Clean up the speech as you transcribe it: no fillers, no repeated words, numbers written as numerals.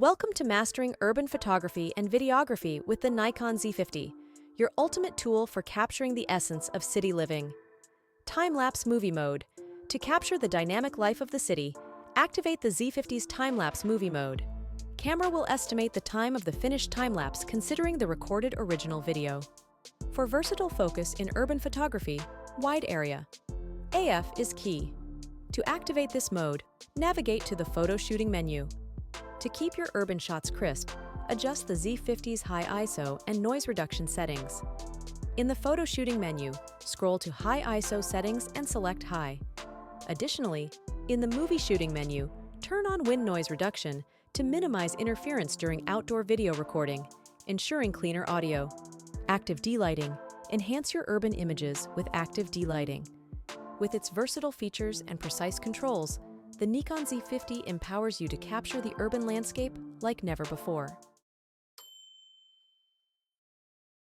Welcome to mastering urban photography and videography with the Nikon Z50, your ultimate tool for capturing the essence of city living. Time-lapse movie mode. To capture the dynamic life of the city, activate the Z50's time-lapse movie mode. Camera will estimate the time of the finished time-lapse considering the recorded original video. For versatile focus in urban photography, wide area. AF is key. To activate this mode, navigate to the photo shooting menu. To keep your urban shots crisp, adjust the Z50's high ISO and noise reduction settings. In the photo shooting menu, scroll to high ISO settings and select high. Additionally, in the movie shooting menu, turn on wind noise reduction to minimize interference during outdoor video recording, ensuring cleaner audio. Active D-lighting. Enhance your urban images with active D-lighting. With its versatile features and precise controls, the Nikon Z50 empowers you to capture the urban landscape like never before.